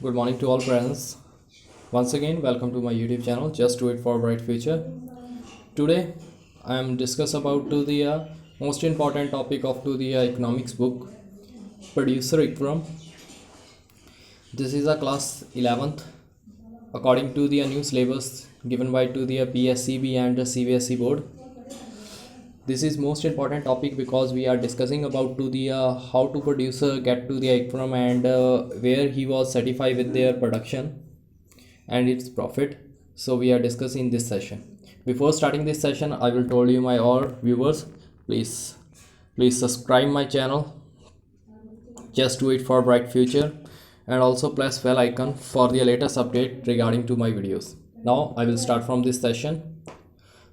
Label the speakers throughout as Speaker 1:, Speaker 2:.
Speaker 1: Good morning to all friends. Once again, welcome to my YouTube channel. Just do it for bright future. Today, I am discuss about to the most important topic of to the economics book, producer equilibrium. This is a class 11th, according to the new syllabus given by to the PSCB and the CBSE board. This is most important topic because we are discussing about to the how to producer get to the equilibrium and where he was satisfied with their production and its profit. So we are discussing this session. Before starting this session, I will tell you my all viewers, please subscribe my channel. Just do it for bright future, and also press bell icon for the latest update regarding to my videos. Now I will start from this session.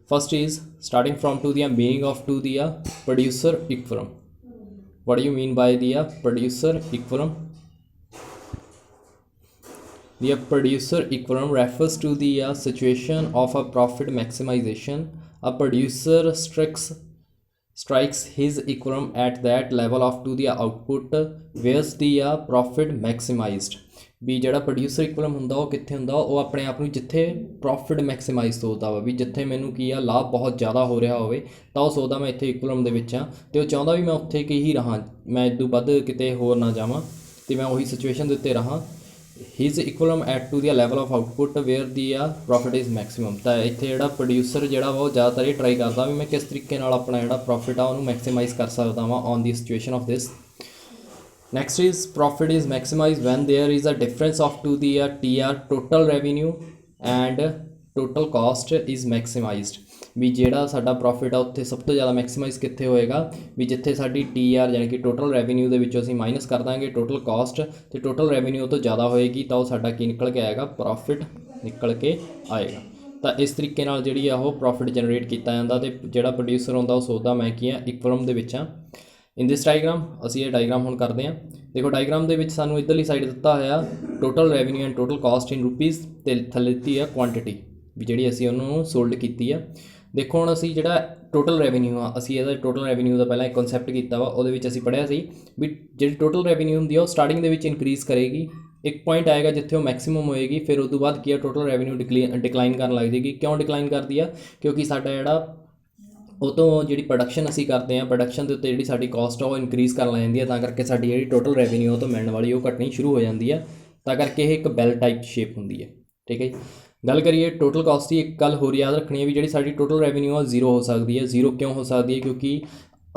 Speaker 1: First is starting from to the meaning of to the producer equilibrium. What do you mean by the producer equilibrium? The producer equilibrium refers to the situation of a profit maximization. A producer strikes his equilibrium at that level of to the output where's the profit maximized. ਵੀ ਜਿਹੜਾ producer ਇਕੁਇਲਮ ਹੁੰਦਾ ਉਹ ਕਿੱਥੇ ਹੁੰਦਾ, ਉਹ ਆਪਣੇ ਆਪ ਨੂੰ ਜਿੱਥੇ ਪ੍ਰੋਫਿਟ ਮੈਕਸੀਮਾਈਜ਼ ਸੋਚਦਾ ਵਾ ਵੀ ਜਿੱਥੇ ਮੈਨੂੰ ਕੀ ਆ ਲਾਭ ਬਹੁਤ ਜ਼ਿਆਦਾ ਹੋ ਰਿਹਾ ਹੋਵੇ ਤਾਂ ਉਹ ਸੋਚਦਾ ਮੈਂ ਇੱਥੇ ਇਕੁਇਲਮ ਦੇ ਵਿੱਚ ਹਾਂ ਅਤੇ ਉਹ ਚਾਹੁੰਦਾ ਵੀ ਮੈਂ ਉੱਥੇ ਕਿ ਹੀ ਰਹਾਂ, ਮੈਂ ਇਦੋਂ ਵੱਧ ਕਿਤੇ ਹੋਰ ਨਾ ਜਾਵਾਂ ਅਤੇ ਮੈਂ ਉਹੀ ਸਿਚੁਏਸ਼ਨ ਦੇ ਉੱਤੇ ਰਹਾਂ. His ਇਕੁਇਲਮ at to the level of output wear the profit is maximum. ਤਾਂ ਇੱਥੇ ਜਿਹੜਾ ਪ੍ਰੋਡਿਊਸਰ ਜਿਹੜਾ ਵਾ ਉਹ ਜ਼ਿਆਦਾਤਰ ਇਹ ਟਰਾਈ ਕਰਦਾ ਵੀ ਮੈਂ ਕਿਸ ਤਰੀਕੇ ਨਾਲ ਆਪਣਾ ਜਿਹੜਾ ਪ੍ਰੋਫਿਟ ਆ ਉਹਨੂੰ ਮੈਕਸੀਮਾਈਜ਼ ਕਰ ਸਕਦਾ ਵਾਂ on the situation of this. Next is profit is maximized when there is a difference of to the TR total revenue and total cost is maximized. ਵੀ ਜਿਹੜਾ ਸਾਡਾ ਪ੍ਰੋਫਿਟ ਆ ਉੱਥੇ ਸਭ ਤੋਂ ਜ਼ਿਆਦਾ ਮੈਕਸੀਮਾਈਜ਼ ਕਿੱਥੇ ਹੋਏਗਾ ਵੀ ਜਿੱਥੇ ਸਾਡੀ TR ਯਾਨੀ ਕਿ ਟੋਟਲ ਰੈਵਨਿਊ ਦੇ ਵਿੱਚੋਂ ਅਸੀਂ ਮਾਈਨਸ ਕਰ ਦਾਂਗੇ ਟੋਟਲ ਕਾਸਟ ਅਤੇ ਟੋਟਲ ਰੈਵਨਿਊ ਤੋਂ ਜ਼ਿਆਦਾ ਹੋਏਗੀ ਤਾਂ ਉਹ ਸਾਡਾ ਕੀ ਨਿਕਲ ਕੇ ਆਏਗਾ, ਪ੍ਰੋਫਿਟ ਨਿਕਲ ਕੇ ਆਏਗਾ. ਤਾਂ ਇਸ ਤਰੀਕੇ ਨਾਲ ਜਿਹੜੀ ਆ ਉਹ ਪ੍ਰੋਫਿਟ ਜਨਰੇਟ ਕੀਤਾ ਜਾਂਦਾ ਅਤੇ ਜਿਹੜਾ ਪ੍ਰੋਡਿਊਸਰ ਹੁੰਦਾ ਉਹ ਸੋਚਦਾ ਮੈਂ ਕੀ ਆ ਇਕੁਇਲਮ ਦੇ ਵਿੱਚ ਹਾਂ. ਇਨ ਦਿਸ ਡਾਇਗਰਾਮ ਅਸੀਂ ਇਹ ਡਾਇਗਰਾਮ ਹੁਣ ਕਰਦੇ ਹਾਂ. ਦੇਖੋ ਡਾਇਗਰਾਮ ਦੇ ਵਿੱਚ ਸਾਨੂੰ ਇੱਧਰਲੀ ਸਾਈਡ ਦਿੱਤਾ ਹੋਇਆ total revenue and total cost in rupees ਅਤੇ ਥੱਲੇ ਦਿੱਤੀ ਆ ਕੁਆਂਟਿਟੀ ਵੀ ਜਿਹੜੀ ਅਸੀਂ ਉਹਨੂੰ ਸੋਲਡ ਕੀਤੀ ਆ. ਦੇਖੋ ਹੁਣ ਅਸੀਂ ਜਿਹੜਾ ਟੋਟਲ ਰੈਵਨਿਊ ਆ ਅਸੀਂ ਇਹਦਾ ਟੋਟਲ ਰੈਵਨਿਊ ਦਾ ਪਹਿਲਾਂ ਇੱਕ ਕਨਸੈਪਟ ਕੀਤਾ ਵਾ, ਉਹਦੇ ਵਿੱਚ ਅਸੀਂ ਪੜ੍ਹਿਆ ਸੀ ਵੀ ਜਿਹੜੀ ਟੋਟਲ ਰੈਵਨਿਊ ਹੁੰਦੀ ਆ ਉਹ ਸਟਾਰਟਿੰਗ ਦੇ ਵਿੱਚ ਇਨਕਰੀਜ਼ ਕਰੇਗੀ, ਇੱਕ ਪੁਆਇੰਟ ਆਏਗਾ ਜਿੱਥੇ ਉਹ ਮੈਕਸੀਮਮ ਹੋਏਗੀ, ਫਿਰ ਉਸ ਤੋਂ ਬਾਅਦ ਕੀ ਆ ਟੋਟਲ ਰੈਵਨਿਊ ਡਿਕਲਾਈਨ ਕਰਨ ਲੱਗ ਜਾਏਗੀ. ਕਿਉਂ ਡਿਕਲਾਈਨ ਕਰਦੀ ਆ? ਕਿਉਂਕਿ ਸਾਡਾ ਜਿਹੜਾ ਉਹ ਤੋਂ ਜਿਹੜੀ ਪ੍ਰੋਡਕਸ਼ਨ ਅਸੀਂ ਕਰਦੇ ਹਾਂ ਪ੍ਰੋਡਕਸ਼ਨ ਦੇ ਉੱਤੇ ਜਿਹੜੀ ਸਾਡੀ ਕਾਸਟ ਆ ਉਹ ਇਨਕਰੀਜ਼ ਕਰਨ ਲੱਗ ਜਾਂਦੀ ਹੈ, ਤਾਂ ਕਰਕੇ ਸਾਡੀ ਜਿਹੜੀ ਟੋਟਲ ਰੈਵਨਿਊ ਉਹ ਤੋਂ ਮਿਲਣ ਵਾਲੀ ਉਹ ਘਟਣੀ ਸ਼ੁਰੂ ਹੋ ਜਾਂਦੀ ਹੈ. ਤਾਂ ਕਰਕੇ ਇਹ ਇੱਕ ਬੈਲ ਟਾਈਪ ਸ਼ੇਪ ਹੁੰਦੀ ਹੈ. ਠੀਕ ਹੈ ਜੀ. ਗੱਲ ਕਰੀਏ ਟੋਟਲ ਕਾਸਟ ਦੀ, ਇੱਕ ਗੱਲ ਹੋਰ ਯਾਦ ਰੱਖਣੀ ਹੈ ਵੀ ਜਿਹੜੀ ਸਾਡੀ ਟੋਟਲ ਰੈਵਨਿਊ ਆ ਜ਼ੀਰੋ ਹੋ ਸਕਦੀ ਹੈ. ਜ਼ੀਰੋ ਕਿਉਂ ਹੋ ਸਕਦੀ ਹੈ? ਕਿਉਂਕਿ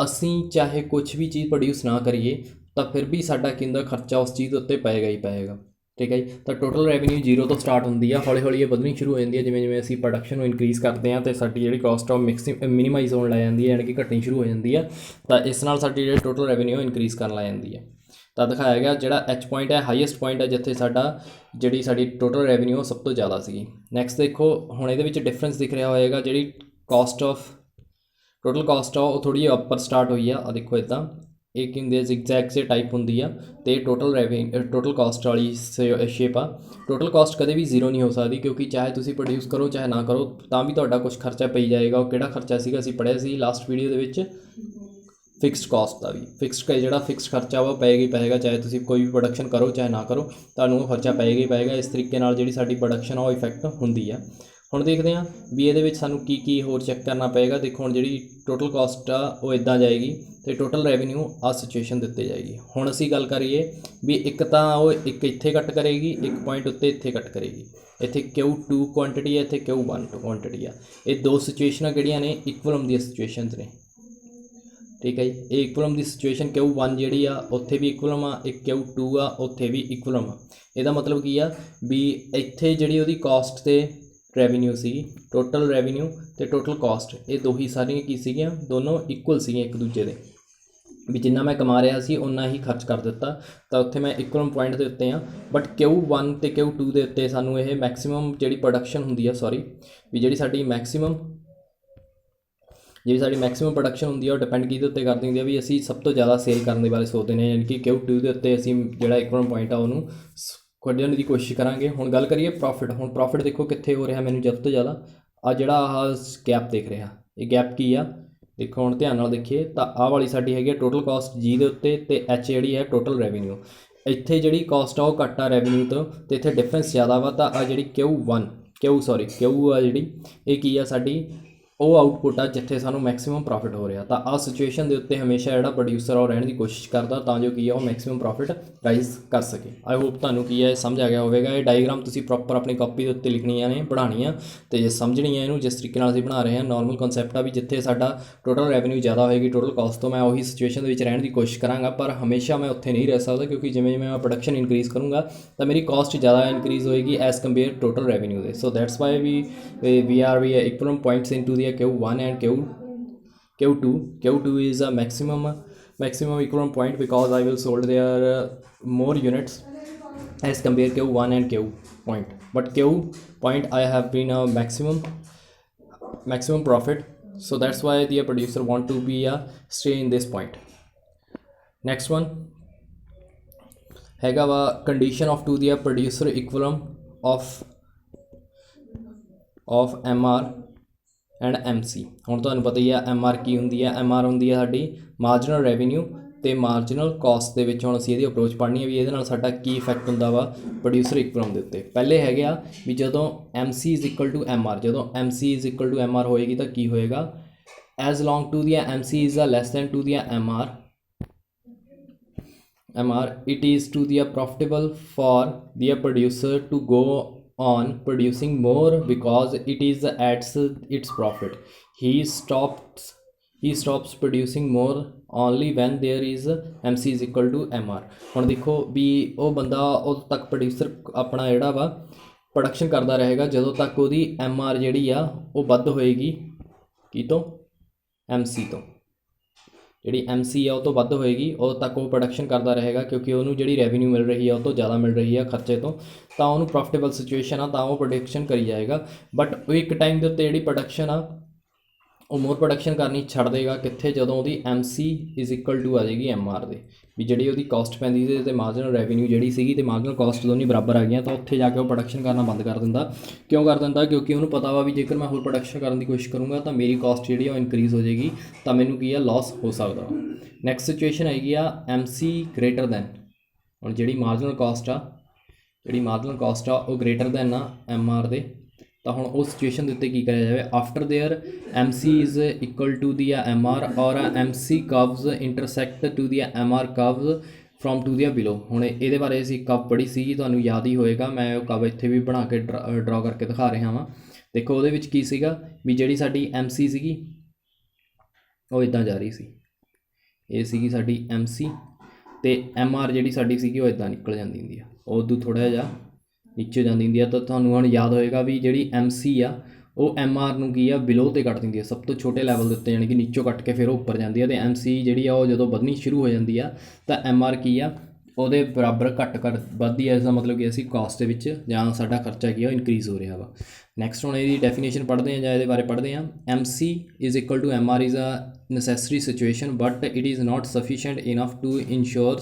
Speaker 1: ਅਸੀਂ ਚਾਹੇ ਕੁਛ ਵੀ ਚੀਜ਼ ਪ੍ਰੋਡਿਊਸ ਨਾ ਕਰੀਏ ਤਾਂ ਫਿਰ ਵੀ ਸਾਡਾ ਕਿੰਨਾ ਖਰਚਾ ਉਸ ਚੀਜ਼ ਦੇ ਉੱਤੇ ਪਏਗਾ ਹੀ ਪਏਗਾ. ਠੀਕ ਹੈ ਜੀ. ਤਾਂ ਟੋਟਲ ਰੈਵਨਿਊ ਜ਼ੀਰੋ ਤੋਂ ਸਟਾਰਟ ਹੁੰਦੀ ਆ, ਹੌਲੀ ਹੌਲੀ ਇਹ ਵਧਣੀ ਸ਼ੁਰੂ ਹੋ ਜਾਂਦੀ ਹੈ ਜਿਵੇਂ ਜਿਵੇਂ ਅਸੀਂ ਪ੍ਰੋਡਕਸ਼ਨ ਨੂੰ ਇਨਕਰੀਜ਼ ਕਰਦੇ ਹਾਂ ਅਤੇ ਸਾਡੀ ਜਿਹੜੀ ਕਾਸਟ ਆ ਉਹ ਮਿਨੀਮਾਈਜ਼ ਹੋਣ ਲੱਗ ਜਾਂਦੀ ਹੈ, ਯਾਨੀ ਕਿ ਘਟਣੀ ਸ਼ੁਰੂ ਹੋ ਜਾਂਦੀ ਹੈ. ਤਾਂ ਇਸ ਨਾਲ ਸਾਡੀ ਜਿਹੜੀ ਟੋਟਲ ਰੈਵਨਿਊ ਇਨਕਰੀਜ਼ ਕਰਨ ਲੱਗ ਜਾਂਦੀ ਹੈ. ਤਾਂ ਦਿਖਾਇਆ ਗਿਆ ਜਿਹੜਾ ਐਚ ਪੁਆਇੰਟ ਹੈ ਹਾਈਐਸਟ ਪੁਆਇੰਟ ਹੈ ਜਿੱਥੇ ਜਿਹੜੀ ਸਾਡੀ ਟੋਟਲ ਰੈਵਨਿਊ ਉਹ ਸਭ ਤੋਂ ਜ਼ਿਆਦਾ ਸੀਗੀ. ਨੈਕਸਟ ਦੇਖੋ ਹੁਣ ਇਹਦੇ ਵਿੱਚ ਡਿਫਰੈਂਸ ਦਿਖ ਰਿਹਾ ਹੋਏਗਾ, ਜਿਹੜੀ ਕਾਸਟ ਆਫ ਟੋਟਲ ਕਾਸਟ ਆ ਉਹ ਥੋੜ੍ਹੀ ਜਿਹੀ ਉੱਪਰ ਸਟਾਰਟ ਹੋਈ ਆ ਦੇਖੋ ਇੱਦਾਂ, ਇੱਕ ਇੰਦੇ ਜ਼ਿਗਜ਼ੈਗ ਸੇ ਟਾਈਪ ਹੁੰਦੀ ਆ ਅਤੇ ਟੋਟਲ ਕਾਸਟ ਵਾਲੀ ਸ਼ੇਪ ਆ. ਟੋਟਲ ਕਾਸਟ ਕਦੇ ਵੀ ਜ਼ੀਰੋ ਨਹੀਂ ਹੋ ਸਕਦੀ ਕਿਉਂਕਿ ਚਾਹੇ ਤੁਸੀਂ ਪ੍ਰੋਡਿਊਸ ਕਰੋ ਚਾਹੇ ਨਾ ਕਰੋ ਤਾਂ ਵੀ ਤੁਹਾਡਾ ਕੁਛ ਖਰਚਾ ਪਈ ਜਾਏਗਾ. ਉਹ ਕਿਹੜਾ ਖਰਚਾ ਸੀਗਾ ਅਸੀਂ ਪੜ੍ਹਿਆ ਸੀ ਲਾਸਟ ਵੀਡੀਓ ਦੇ ਵਿੱਚ, ਫਿਕਸਡ ਕਾਸਟ ਦਾ ਵੀ. ਜਿਹੜਾ ਫਿਕਸਡ ਖਰਚਾ ਵਾ ਉਹ ਪਏਗਾ ਹੀ ਪਏਗਾ, ਚਾਹੇ ਤੁਸੀਂ ਕੋਈ ਵੀ ਪ੍ਰੋਡਕਸ਼ਨ ਕਰੋ ਚਾਹੇ ਨਾ ਕਰੋ ਤੁਹਾਨੂੰ ਉਹ ਖਰਚਾ ਪਏਗਾ ਹੀ ਪਏਗਾ. ਇਸ ਤਰੀਕੇ ਨਾਲ ਜਿਹੜੀ ਸਾਡੀ ਪ੍ਰੋਡਕਸ਼ਨ ਆ ਉਹ ਇਫੈਕਟ ਹੁੰਦੀ ਆ. ਹੁਣ ਦੇਖਦੇ ਹਾਂ ਵੀ ਇਹਦੇ ਵਿੱਚ ਸਾਨੂੰ ਕੀ ਕੀ ਹੋਰ ਚੈੱਕ ਕਰਨਾ ਪਏਗਾ. ਦੇਖੋ ਹੁਣ ਜਿਹੜੀ ਟੋਟਲ ਕਾਸਟ ਆ ਉਹ ਇੱਦਾਂ ਜਾਏਗੀ ਅਤੇ ਟੋਟਲ ਰੈਵਨਿਊ ਆਹ ਸਿਚੁਏਸ਼ਨ ਦਿੱਤੇ ਜਾਏਗੀ. ਹੁਣ ਅਸੀਂ ਗੱਲ ਕਰੀਏ ਵੀ ਇੱਕ ਤਾਂ ਉਹ ਇੱਕ ਇੱਥੇ ਕੱਟ ਕਰੇਗੀ, ਇੱਕ ਪੁਆਇੰਟ ਉੱਤੇ ਇੱਥੇ ਕੱਟ ਕਰੇਗੀ. ਇੱਥੇ Q2 ਕੁਆਂਟਿਟੀ ਹੈ, ਇੱਥੇ Q1 ਕੁਆਂਟਿਟੀ ਆ. ਇਹ ਦੋ ਸਿਚੁਏਸ਼ਨਾਂ ਕਿਹੜੀਆਂ ਨੇ? ਇਕੁਇਲਮ ਦੀਆਂ ਸਿਚੁਏਸ਼ਨਸ ਨੇ. ਠੀਕ ਹੈ ਜੀ. ਇਹ ਇਕੁਇਲਮ ਦੀ ਸਿਚੁਏਸ਼ਨ Q1 ਜਿਹੜੀ ਆ ਉੱਥੇ ਵੀ ਇਕੁਇਲਮ ਆ, ਇੱਕ Q2 ਆ ਉੱਥੇ ਵੀ ਇਕੁਇਲਮ ਆ. ਇਹਦਾ ਮਤਲਬ ਕੀ ਆ ਵੀ ਇੱਥੇ ਜਿਹੜੀ ਉਹਦੀ ਕਾਸਟ ਅਤੇ ਰੈਵਨਿਊ ਸੀਗੀ, ਟੋਟਲ ਰੈਵਨਿਊ ਅਤੇ ਟੋਟਲ ਕਾਸਟ ਇਹ ਦੋ ਹੀ ਸਾਰੀਆਂ ਕੀ ਸੀਗੀਆਂ, ਦੋਨੋਂ ਇਕੁਅਲ ਸੀਗੀਆਂ ਇੱਕ ਦੂਜੇ ਦੇ, ਵੀ ਜਿੰਨਾ ਮੈਂ ਕਮਾ ਰਿਹਾ ਸੀ ਓਨਾ ਹੀ ਖਰਚ ਕਰ ਦਿੱਤਾ. ਤਾਂ ਉੱਥੇ ਮੈਂ ਇਕੁਅਲਮ ਪੁਆਇੰਟ ਦੇ ਉੱਤੇ ਹਾਂ. ਬਟ Q1 ਅਤੇ Q2 ਦੇ ਉੱਤੇ ਸਾਨੂੰ ਇਹ ਮੈਕਸੀਮਮ ਜਿਹੜੀ ਪ੍ਰੋਡਕਸ਼ਨ ਹੁੰਦੀ ਆ ਵੀ ਜਿਹੜੀ ਸਾਡੀ ਮੈਕਸੀਮਮ ਪ੍ਰੋਡਕਸ਼ਨ ਹੁੰਦੀ ਆ ਉਹ ਡਿਪੈਂਡ ਕਿਹਦੇ ਉੱਤੇ ਕਰਦੀ ਹੁੰਦੀ ਆ ਵੀ ਅਸੀਂ ਸਭ ਤੋਂ ਜ਼ਿਆਦਾ ਸੇਲ ਕਰਨ ਦੇ ਬਾਰੇ ਸੋਚਦੇ ਨੇ, ਯਾਨੀ ਕਿ Q2 ਦੇ ਉੱਤੇ ਅਸੀਂ ਜਿਹੜਾ ਇਕੁਅਲਮ ਪੁਆਇੰਟ ਆ ਉਹਨੂੰ ਕੱਢਣ ਦੀ ਕੋਸ਼ਿਸ਼ ਕਰਾਂਗੇ. ਹੁਣ ਗੱਲ ਕਰੀਏ ਪ੍ਰੋਫਿਟ. ਹੁਣ ਪ੍ਰੋਫਿਟ ਦੇਖੋ ਕਿੱਥੇ ਹੋ ਰਿਹਾ ਮੈਨੂੰ ਜ਼ਿਆਦਾ ਤੋਂ ਜ਼ਿਆਦਾ, ਆਹ ਜਿਹੜਾ ਆਹ ਗੈਪ ਦੇਖ ਰਿਹਾ ਇਹ ਗੈਪ ਕੀ ਆ ਦੇਖੋ ਹੁਣ ਧਿਆਨ ਨਾਲ ਦੇਖੀਏ ਤਾਂ ਆਹ ਵਾਲੀ ਸਾਡੀ ਹੈਗੀ ਆ ਟੋਟਲ ਕਾਸਟ ਜੀ ਦੇ ਉੱਤੇ ਅਤੇ ਐਚ ਜਿਹੜੀ ਹੈ ਟੋਟਲ ਰੈਵਨਿਊ. ਇੱਥੇ ਜਿਹੜੀ ਕੋਸਟ ਆ ਉਹ ਘੱਟ ਆ ਰੈਵਨਿਊ ਤੋਂ, ਅਤੇ ਇੱਥੇ ਡਿਫਰੈਂਸ ਜ਼ਿਆਦਾ ਵਾ। ਤਾਂ ਆ ਜਿਹੜੀ ਕਿਊ ਆ ਜਿਹੜੀ ਇਹ ਕੀ ਆ ਸਾਡੀ ਉਹ ਆਊਟਪੁੱਟ ਆ ਜਿੱਥੇ ਸਾਨੂੰ ਮੈਕਸਿਮਮ ਪ੍ਰੋਫਿਟ ਹੋ ਰਿਹਾ। ਤਾਂ ਆਹ ਸਿਚੁਏਸ਼ਨ ਦੇ ਉੱਤੇ ਹਮੇਸ਼ਾ ਜਿਹੜਾ ਪ੍ਰੋਡਿਊਸਰ ਉਹ ਰਹਿਣ ਦੀ ਕੋਸ਼ਿਸ਼ ਕਰਦਾ ਤਾਂ ਜੋ ਕੀ ਆ ਉਹ ਮੈਕਸਿਮਮ ਪ੍ਰੋਫਿਟ ਰਾਈਜ਼ ਕਰ ਸਕੇ। ਆਈ ਹੋਪ ਤੁਹਾਨੂੰ ਕੀ ਹੈ ਇਹ ਸਮਝ ਆ ਗਿਆ ਹੋਵੇਗਾ। ਇਹ ਡਾਇਗਰਾਮ ਤੁਸੀਂ ਪ੍ਰੋਪਰ ਆਪਣੀ ਕਾਪੀ ਦੇ ਉੱਤੇ ਲਿਖਣੀਆਂ ਨੇ, ਬਣਾਉਣੀਆਂ ਅਤੇ ਸਮਝਣੀਆਂ ਇਹਨੂੰ ਜਿਸ ਤਰੀਕੇ ਨਾਲ ਅਸੀਂ ਬਣਾ ਰਹੇ ਹਾਂ। ਨੋਰਮਲ ਕਨਸੈਪਟ ਆ ਵੀ ਜਿੱਥੇ ਸਾਡਾ ਟੋਟਲ ਰੈਵਨਿਊ ਜ਼ਿਆਦਾ ਹੋਏਗੀ ਟੋਟਲ ਕਾਸਟ ਤੋਂ, ਮੈਂ ਉਹੀ ਸਿਚੁਏਸ਼ਨ ਦੇ ਵਿੱਚ ਰਹਿਣ ਦੀ ਕੋਸ਼ਿਸ਼ ਕਰਾਂਗਾ, ਪਰ ਹਮੇਸ਼ਾ ਮੈਂ ਉੱਥੇ ਨਹੀਂ ਰਹਿ ਸਕਦਾ ਕਿਉਂਕਿ ਜਿਵੇਂ ਜਿਵੇਂ ਮੈਂ ਪ੍ਰੋਡਕਸ਼ਨ ਇਨਕਰੀਜ਼ ਕਰੂੰਗਾ ਤਾਂ ਮੇਰੀ ਕਾਸਟ ਜ਼ਿਆਦਾ ਇਨਕਰੀਜ਼ ਹੋਏਗੀ ਐਜ਼ ਕੰਪੇਅਰ ਟੋਟਲ ਰੈਵਨਿਊ ਦੇ। ਸੋ that's Y we are equivalent points into the Q1 and Q2. Q2 is a maximum equivalent point because I will sold there more units as compare Q1 and Q point, but Q point I have been a maximum profit, so that's why the producer want to be stay in this point. Next one हैगा वा condition of to the producer equivalent of MR and MC। ਹੁਣ ਤੁਹਾਨੂੰ ਪਤਾ ਹੀ ਆ MR ਕੀ ਹੁੰਦੀ ਹੈ। MR ਹੁੰਦੀ ਹੈ ਸਾਡੀ ਮਾਰਜਨਲ ਰੈਵਨਿਊ ਅਤੇ ਮਾਰਜਨਲ ਕਾਸਟ ਦੇ ਵਿੱਚ। ਹੁਣ ਅਸੀਂ ਇਹਦੀ ਅਪਰੋਚ ਪੜ੍ਹਨੀ ਹੈ ਵੀ ਇਹਦੇ ਨਾਲ ਸਾਡਾ ਕੀ ਇਫੈਕਟ ਹੁੰਦਾ ਵਾ ਪ੍ਰੋਡਿਊਸਰ ਇਕਵਿਲਿਬਰੀਅਮ ਦੇ ਉੱਤੇ। ਪਹਿਲੇ ਹੈਗੇ ਆ ਵੀ ਜਦੋਂ MC is equal to MR, ਜਦੋਂ MC is equal to MR ਹੋਏਗੀ ਤਾਂ ਕੀ ਹੋਏਗਾ, as long to the MC is uh less than to the MR it is to the profitable for the producer to go on producing more because it is adds its profit. He stops producing more only when there is MC is equal to MR। ਹੁਣ ਦੇਖੋ ਵੀ ਉਹ ਬੰਦਾ ਉਦੋਂ ਤੱਕ producer ਆਪਣਾ ਜਿਹੜਾ ਵਾ production ਕਰਦਾ ਰਹੇਗਾ ਜਦੋਂ ਤੱਕ ਉਹਦੀ MR ਜਿਹੜੀ ਆ ਉਹ ਵੱਧ ਹੋਏਗੀ ਕੀ ਤੋਂ, MC ਤੋਂ। ਜਿਹੜੀ MC ਆ ਉਹ ਤੋਂ ਵੱਧ ਹੋਏਗੀ ਉਦੋਂ ਤੱਕ ਉਹ ਪ੍ਰੋਡਕਸ਼ਨ ਕਰਦਾ ਰਹੇਗਾ ਕਿਉਂਕਿ ਉਹਨੂੰ ਜਿਹੜੀ ਰੈਵਨਿਊ ਮਿਲ ਰਹੀ ਆ ਉਹ ਤੋਂ ਜ਼ਿਆਦਾ ਮਿਲ ਰਹੀ ਆ ਖਰਚੇ ਤੋਂ, ਤਾਂ ਉਹਨੂੰ ਪ੍ਰੋਫਿਟੇਬਲ ਸਿਚੁਏਸ਼ਨ ਆ ਤਾਂ ਉਹ ਪ੍ਰੋਡਕਸ਼ਨ ਕਰੀ ਜਾਏਗਾ। ਬਟ ਉਹ ਇੱਕ ਟਾਈਮ ਦੇ ਉੱਤੇ ਜਿਹੜੀ ਪ੍ਰੋਡਕਸ਼ਨ ਆ ਉਹ ਮੋਰ ਪ੍ਰੋਡਕਸ਼ਨ ਕਰਨੀ ਛੱਡ ਦੇਗਾ ਕਿੱਥੇ, ਜਦੋਂ ਉਹਦੀ MC ਇਜ਼ ਇਕੁਅਲ ਟੂ ਆ ਜਾਏਗੀ MR ਦੇ, ਵੀ ਜਿਹੜੀ ਉਹਦੀ ਕਾਸਟ ਪੈਂਦੀ ਸੀ ਅਤੇ ਮਾਰਜਨਲ ਰੈਵਨਿਊ ਜਿਹੜੀ ਸੀਗੀ ਅਤੇ ਮਾਰਜਨਲ ਕਾਸਟ ਦੋਨੀ ਬਰਾਬਰ ਆ ਗਈਆਂ, ਤਾਂ ਉੱਥੇ ਜਾ ਕੇ ਉਹ ਪ੍ਰੋਡਕਸ਼ਨ ਕਰਨਾ ਬੰਦ ਕਰ ਦਿੰਦਾ। ਕਿਉਂ ਕਰ ਦਿੰਦਾ, ਕਿਉਂਕਿ ਉਹਨੂੰ ਪਤਾ ਵਾ ਵੀ ਜੇਕਰ ਮੈਂ ਹੋਰ ਪ੍ਰੋਡਕਸ਼ਨ ਕਰਨ ਦੀ ਕੋਸ਼ਿਸ਼ ਕਰੂੰਗਾ ਤਾਂ ਮੇਰੀ ਕਾਸਟ ਜਿਹੜੀ ਆ ਉਹ ਇਨਕਰੀਜ਼ ਹੋ ਜਾਏਗੀ, ਤਾਂ ਮੈਨੂੰ ਕੀ ਆ ਲਾਸ ਹੋ ਸਕਦਾ। ਨੈਕਸਟ ਸਿਚੁਏਸ਼ਨ ਹੈਗੀ ਆ MC ਗ੍ਰੇਟਰ ਦੈਨ। ਹੁਣ ਜਿਹੜੀ ਮਾਰਜਨਲ ਕਾਸਟ ਆ ਉਹ ਗ੍ਰੇਟਰ ਦੈਨ ਆ MR ਦੇ, ਤਾਂ ਹੁਣ ਉਸ ਸਿਚੁਏਸ਼ਨ ਦੇ ਉੱਤੇ ਕੀ ਕਰਿਆ ਜਾਵੇ, after there MC is equal to the MR ਔਰ MC curves intersect to the MR curves from to the below. ਹੁਣ ਇਹਦੇ ਬਾਰੇ ਅਸੀਂ ਕਵ ਪੜ੍ਹੀ ਸੀਗੀ, ਤੁਹਾਨੂੰ ਯਾਦ ਹੀ ਹੋਏਗਾ, ਮੈਂ ਉਹ ਕਵ ਇੱਥੇ ਵੀ ਬਣਾ ਕੇ ਡਰਾ ਕਰਕੇ ਦਿਖਾ ਰਿਹਾ ਵਾਂ। ਦੇਖੋ ਉਹਦੇ ਵਿੱਚ ਕੀ ਸੀਗਾ ਵੀ ਜਿਹੜੀ ਸਾਡੀ MC ਸੀਗੀ ਉਹ ਇੱਦਾਂ ਜਾ ਰਹੀ ਸੀ, ਇਹ ਸੀਗੀ ਸਾਡੀ MC, ਅਤੇ MR ਜਿਹੜੀ ਸਾਡੀ ਸੀਗੀ ਉਹ ਇੱਦਾਂ ਨਿਕਲ ਜਾਂਦੀ ਹੁੰਦੀ ਆ, ਉਦੋਂ ਥੋੜ੍ਹਾ ਜਿਹਾ ਨੀਚੇ ਜਾਂਦੀ ਹੁੰਦੀ ਆ। ਤਾਂ ਤੁਹਾਨੂੰ ਹੁਣ ਯਾਦ ਹੋਏਗਾ ਵੀ ਜਿਹੜੀ MC ਆ ਉਹ MR ਨੂੰ ਕੀ ਆ ਬਿਲੋ 'ਤੇ ਕੱਟ ਦਿੰਦੀ ਆ, ਸਭ ਤੋਂ ਛੋਟੇ ਲੈਵਲ ਦੇ ਉੱਤੇ, ਯਾਨੀ ਕਿ ਨੀਚੋਂ ਕੱਟ ਕੇ ਫਿਰ ਉਹ ਉੱਪਰ ਜਾਂਦੀ ਆ। ਅਤੇ MC ਜਿਹੜੀ ਆ ਉਹ ਜਦੋਂ ਵਧਣੀ ਸ਼ੁਰੂ ਹੋ ਜਾਂਦੀ ਆ ਤਾਂ MR ਕੀ ਆ ਉਹਦੇ ਬਰਾਬਰ ਘੱਟ ਵੱਧਦੀ ਹੈ। ਇਸ ਦਾ ਮਤਲਬ ਕਿ ਅਸੀਂ ਕਾਸਟ ਦੇ ਵਿੱਚ ਜਾਂ ਸਾਡਾ ਖਰਚਾ ਕੀ ਆ ਉਹ ਇਨਕਰੀਜ਼ ਹੋ ਰਿਹਾ ਵਾ। ਨੈਕਸਟ ਹੁਣ ਇਹਦੀ ਡੈਫੀਨੇਸ਼ਨ ਪੜ੍ਹਦੇ ਹਾਂ ਜਾਂ ਇਹਦੇ ਬਾਰੇ ਪੜ੍ਹਦੇ ਹਾਂ। MC is equal to MR is uh necessary situation but it is not sufficient enough to ensure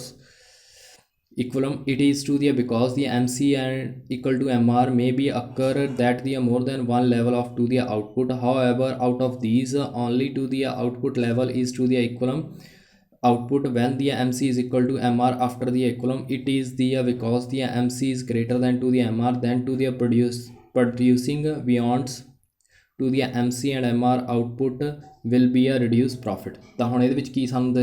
Speaker 1: equilibrium. It is to the because the MC and equal to MR may be occur that the more than one level of to the output, however out of these only to the output level is to the equilibrium output when the MC is equal to MR. After the equilibrium it is the because the MC is greater than to the MR then to the producing beyond to the MC and MR output will be a reduced profit। ਤਾਂ ਹੁਣ ਇਹਦੇ ਵਿੱਚ ਕੀ ਸਾਨੂੰ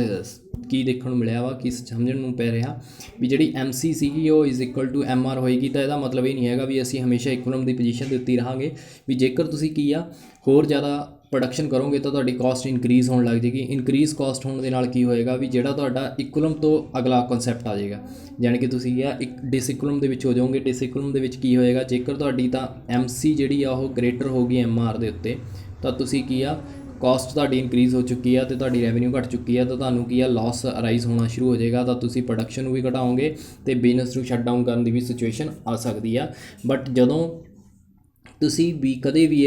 Speaker 1: ਕੀ ਦੇਖਣ ਨੂੰ ਮਿਲਿਆ ਵਾ, ਕੀ ਸਮਝਣ ਨੂੰ ਪੈ ਰਿਹਾ ਵੀ ਜਿਹੜੀ MC ਸੀਗੀ ਉਹ ਇਜ਼ ਇਕੁਅਲ ਟੂ MR ਹੋਏਗੀ, ਤਾਂ ਇਹਦਾ ਮਤਲਬ ਇਹ ਨਹੀਂ ਹੈਗਾ ਵੀ ਅਸੀਂ ਹਮੇਸ਼ਾ ਇਕੁਇਲਿਬਰੀਅਮ ਦੀ ਪੋਜੀਸ਼ਨ ਦੇ ਉੱਤੇ ਹੀ ਰਹਾਂਗੇ। ਵੀ ਜੇਕਰ ਤੁਸੀਂ ਕੀ ਆ ਹੋਰ ਜ਼ਿਆਦਾ ਪ੍ਰੋਡਕਸ਼ਨ ਕਰੋਗੇ ਤਾਂ ਤੁਹਾਡੀ ਕਾਸਟ ਇਨਕਰੀਜ਼ ਹੋਣ ਲੱਗ ਜਾਏਗੀ। ਇਨਕਰੀਜ਼ ਕਾਸਟ ਹੋਣ ਦੇ ਨਾਲ ਕੀ ਹੋਏਗਾ ਵੀ ਜਿਹੜਾ ਤੁਹਾਡਾ ਇਕੁਇਲਿਬਰੀਅਮ ਤੋਂ ਅਗਲਾ ਕਨਸੈਪਟ ਆ ਜਾਏਗਾ, ਯਾਨੀ ਕਿ ਤੁਸੀਂ ਆ ਇੱਕ ਡਿਸਇਕੁਇਲਿਬਰੀਅਮ ਦੇ ਵਿੱਚ ਹੋ ਜਾਓਗੇ। ਡਿਸਇਕੁਇਲਿਬਰੀਅਮ ਦੇ ਵਿੱਚ ਕੀ ਹੋਏਗਾ, ਜੇਕਰ ਤੁਹਾਡੀ ਤਾਂ MC ਜਿਹੜੀ ਆ ਉਹ ਗ੍ਰੇਟਰ ਹੋਊਗੀ MR ਦੇ ਉੱਤੇ, ਤਾਂ ਤੁਸੀਂ ਕੀ ਆ ਕਾਸਟ ਤੁਹਾਡੀ ਇਨਕਰੀਜ਼ ਹੋ ਚੁੱਕੀ ਆ ਅਤੇ ਤੁਹਾਡੀ ਰੈਵਨਿਊ ਘੱਟ ਚੁੱਕੀ ਆ, ਤਾਂ ਤੁਹਾਨੂੰ ਕੀ ਆ ਲਾਸ ਅਰਾਈਜ਼ ਹੋਣਾ ਸ਼ੁਰੂ ਹੋ ਜਾਏਗਾ। ਤਾਂ ਤੁਸੀਂ ਪ੍ਰੋਡਕਸ਼ਨ ਨੂੰ ਵੀ ਘਟਾਓਗੇ ਅਤੇ ਬਿਜ਼ਨਸ ਨੂੰ ਸ਼ਟ ਡਾਊਨ ਕਰਨ ਦੀ ਵੀ ਸਿਚੁਏਸ਼ਨ ਆ ਸਕਦੀ ਆ। ਬਟ ਜਦੋਂ ਤੁਸੀਂ ਵੀ ਕਦੇ ਵੀ